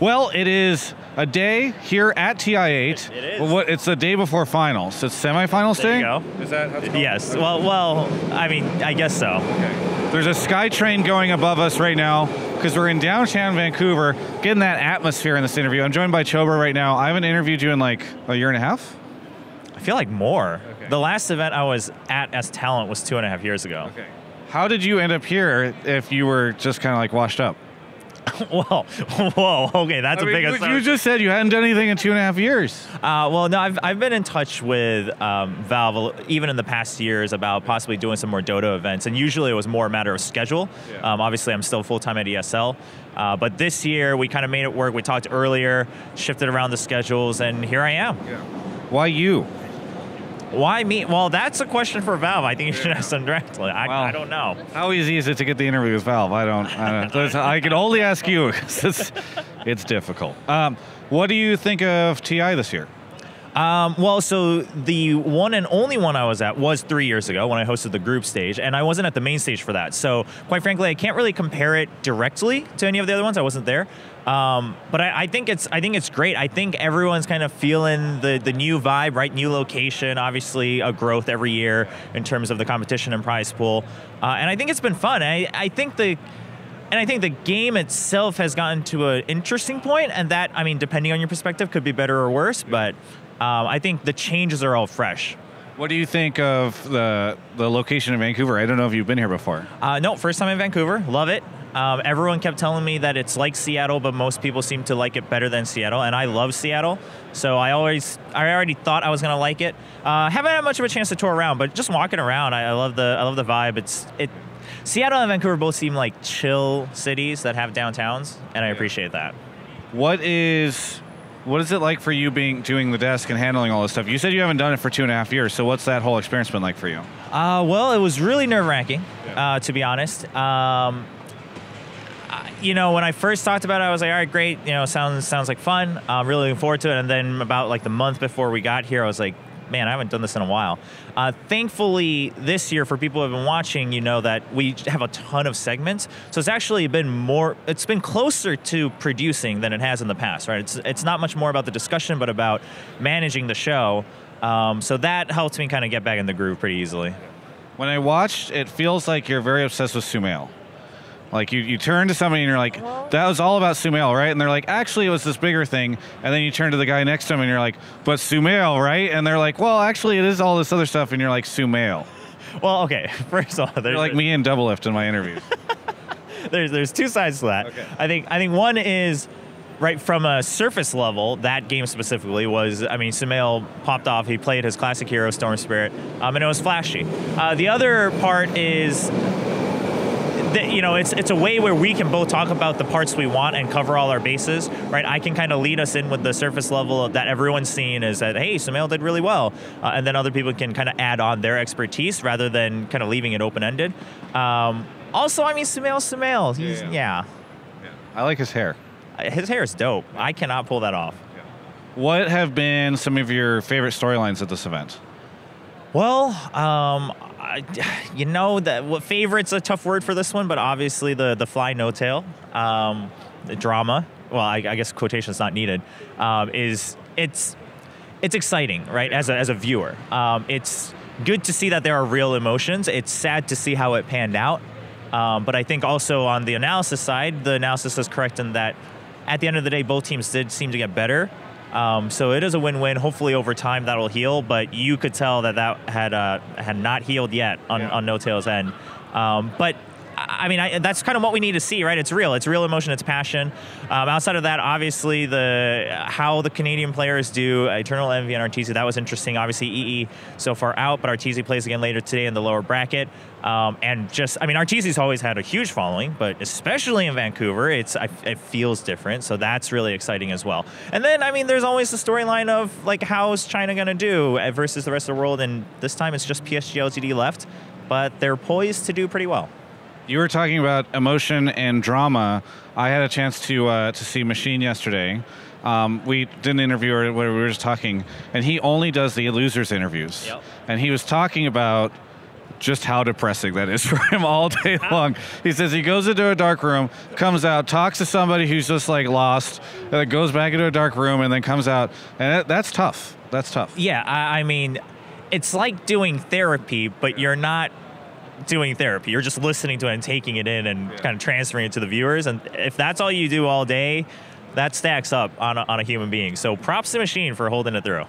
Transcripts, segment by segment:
Well, it is a day here at TI8. It is. Well, it's the day before finals. It's semifinals day? There you go. Is that how it's called? Yes. Well, I mean, I guess so. Okay. There's a sky train going above us right now because we're in downtown Vancouver, getting that atmosphere in this interview. I'm joined by Chobra right now. I haven't interviewed you in like a year and a half. I feel like more. Okay. The last event I was at as talent was 2.5 years ago. Okay. How did you end up here if you were just kind of like washed up? Whoa, okay, that's a big assumption. You just said you hadn't done anything in 2.5 years. Well, no, I've been in touch with Valve even in the past years about possibly doing some more Dota events, and usually it was more a matter of schedule. Yeah. Obviously, I'm still full-time at ESL, but this year we kind of made it work. We talked earlier, shifted around the schedules, and here I am. Yeah. Why you? Why me? Well, that's a question for Valve. I think you should ask them directly. I don't know. How easy is it to get the interview with Valve? I don't I can only ask you because it's difficult. What do you think of TI this year? Well, so the one and only one I was at was 3 years ago when I hosted the group stage, and I wasn't at the main stage for that. So quite frankly, I can't really compare it directly to any of the other ones. I wasn't there. But I think it's great. I think everyone's kind of feeling the new vibe, right? New location, obviously a growth every year in terms of the competition and prize pool. And I think it's been fun. I think the game itself has gotten to an interesting point, and that, I mean, depending on your perspective, could be better or worse, but I think the changes are all fresh. What do you think of the location in Vancouver? I don't know if you've been here before. No, first time in Vancouver. Love it. Everyone kept telling me that it's like Seattle, but most people seem to like it better than Seattle, and I love Seattle, so I already thought I was gonna like it. Haven't had much of a chance to tour around, but just walking around, I love the vibe. Seattle and Vancouver both seem like chill cities that have downtowns, and I appreciate that. What is it like for you doing the desk and handling all this stuff? You said you haven't done it for 2.5 years, so what's that whole experience been like for you? Well, it was really nerve-wracking, to be honest. You know, when I first talked about it, I was like, all right, great, you know, sounds like fun. I'm really looking forward to it. And then about like the month before we got here, I was like, man, I haven't done this in a while. Thankfully, this year, for people who have been watching, you know that we have a ton of segments. So it's actually it's been closer to producing than it has in the past, right? It's not much more about the discussion, but about managing the show. So that helped me kind of get back in the groove pretty easily. When I watched, it feels like you're very obsessed with Sumail. Like you turn to somebody and you're like, that was all about Sumail, right? And they're like, actually it was this bigger thing. And then you turn to the guy next to him and you're like, but Sumail, right? And they're like, well, actually it is all this other stuff. And you're like, Sumail. Well, okay, first of all, you're like me and Double Lift in my interviews. there's two sides to that. Okay. I think one is, right, from a surface level, that game specifically was, I mean, Sumail popped off. He played his classic hero, Storm Spirit, and it was flashy. The other part is, you know, it's a way where we can both talk about the parts we want and cover all our bases, right? I can kind of lead us in with the surface level that everyone's seen is that, hey, Sumail did really well. And then other people can kind of add on their expertise rather than kind of leaving it open-ended. Also, I mean, Sumail, he's, yeah. I like his hair. His hair is dope. I cannot pull that off. What have been some of your favorite storylines at this event? Well, you know, favorite's a tough word for this one, but obviously the fly no tail, the drama. Well, I guess quotation's not needed. It's exciting, right? As a viewer, it's good to see that there are real emotions. It's sad to see how it panned out, but I think also on the analysis side, the analysis is correct in that at the end of the day, both teams did seem to get better. So it is a win-win. Hopefully over time that'll heal, but you could tell that had not healed yet on No Tail's end. But I mean, that's kind of what we need to see, right? It's real emotion, it's passion. Outside of that, obviously how the Canadian players do, Eternal Envy and Arteezy, that was interesting. Obviously EE so far out, but Arteezy plays again later today in the lower bracket. And just, I mean, Arteezy's always had a huge following, but especially in Vancouver, it feels different. So that's really exciting as well. And then, I mean, there's always the storyline of like, how's China gonna do versus the rest of the world? And this time it's just PSG LTD left, but they're poised to do pretty well. You were talking about emotion and drama. I had a chance to see Machine yesterday. We did an interview where we were just talking, and he only does the losers interviews. Yep. And he was talking about just how depressing that is for him all day long. He says he goes into a dark room, comes out, talks to somebody who's just like lost, and then goes back into a dark room and then comes out. And that's tough. That's tough. Yeah, I mean, it's like doing therapy, but you're not doing therapy. You're just listening to it and taking it in and kind of transferring it to the viewers. And if that's all you do all day, that stacks up on a human being. So props to Machine for holding it through.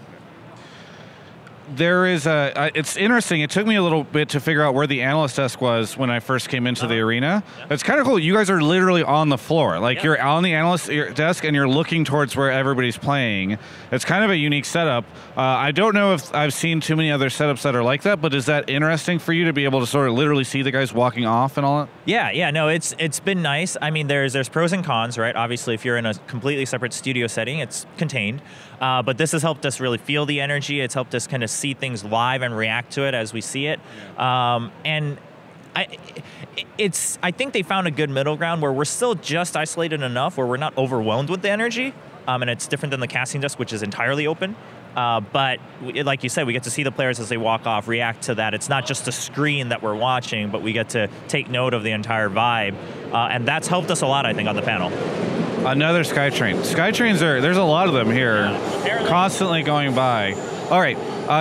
There is it's interesting. It took me a little bit to figure out where the analyst desk was when I first came into the arena. It's kind of cool. You guys are literally on the floor. Like you're on the analyst desk and you're looking towards where everybody's playing. It's kind of a unique setup. I don't know if I've seen too many other setups that are like that, but is that interesting for you to be able to sort of literally see the guys walking off and all that? Yeah, no, it's been nice. I mean, there's pros and cons, right? Obviously, if you're in a completely separate studio setting, it's contained. But this has helped us really feel the energy. It's helped us kind of see things live and react to it as we see it. And I think they found a good middle ground where we're still just isolated enough where we're not overwhelmed with the energy. And it's different than the casting desk, which is entirely open. But like you said, we get to see the players as they walk off, react to that. It's not just a screen that we're watching, but we get to take note of the entire vibe. And that's helped us a lot, I think, on the panel. Another SkyTrain. SkyTrains there's a lot of them here, constantly going by. All right,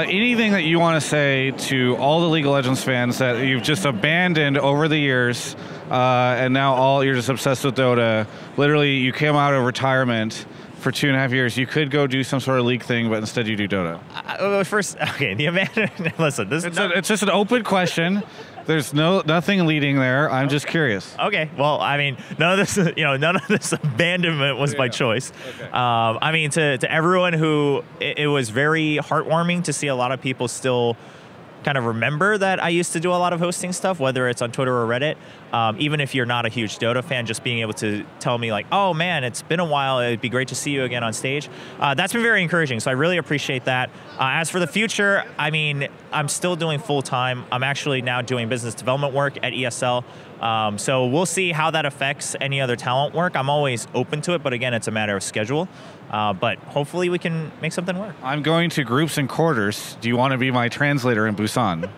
anything that you want to say to all the League of Legends fans that you've just abandoned over the years, and now you're just obsessed with Dota. Literally, you came out of retirement for 2.5 years. You could go do some sort of League thing, but instead you do Dota. First, okay, the abandoned. Listen, it's just an open question. There's nothing leading there. I'm just curious. Okay. Well, I mean, none of this abandonment was by choice. Okay. I mean, to everyone who it was very heartwarming to see a lot of people still kind of remember that I used to do a lot of hosting stuff, whether it's on Twitter or Reddit. Even if you're not a huge Dota fan, just being able to tell me like, oh man, it's been a while, it'd be great to see you again on stage. That's been very encouraging, so I really appreciate that. As for the future, I mean, I'm still doing full-time. I'm actually now doing business development work at ESL. So we'll see how that affects any other talent work. I'm always open to it, but again, it's a matter of schedule. But hopefully we can make something work. I'm going to groups and quarters. Do you want to be my translator in Busan?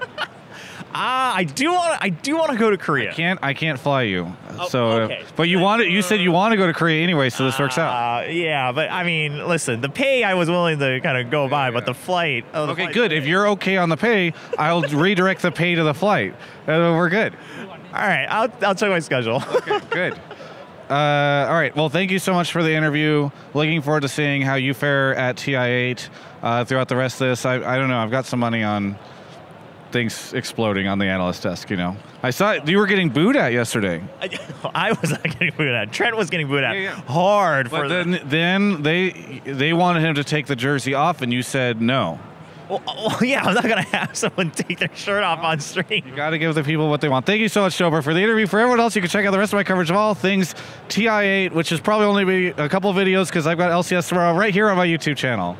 I do want to go to Korea. I can't fly you. Oh, So, okay. But you said you want to go to Korea anyway, so this works out. Yeah, but I mean, listen, the pay I was willing to kind of go by, but the flight. Okay, good. If you're okay on the pay, I'll redirect the pay to the flight. We're good. All right, I'll check my schedule. Okay, good. All right. Well, thank you so much for the interview. Looking forward to seeing how you fare at TI8 throughout the rest of this. I don't know. I've got some money on things exploding on the analyst desk, you know. I saw you were getting booed at yesterday. I was not getting booed at. Trent was getting booed at hard. But then they wanted him to take the jersey off, and you said no. Well, yeah, I'm not going to have someone take their shirt off on stream. You got to give the people what they want. Thank you so much, Chobra, for the interview. For everyone else, you can check out the rest of my coverage of all things TI8, which is probably only be a couple of videos because I've got LCS tomorrow right here on my YouTube channel.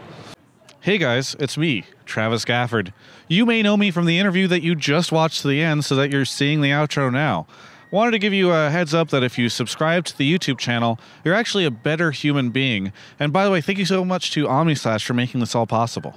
Hey guys, it's me, Travis Gafford. You may know me from the interview that you just watched to the end so that you're seeing the outro now. Wanted to give you a heads up that if you subscribe to the YouTube channel, you're actually a better human being. And by the way, thank you so much to OmniSlash for making this all possible.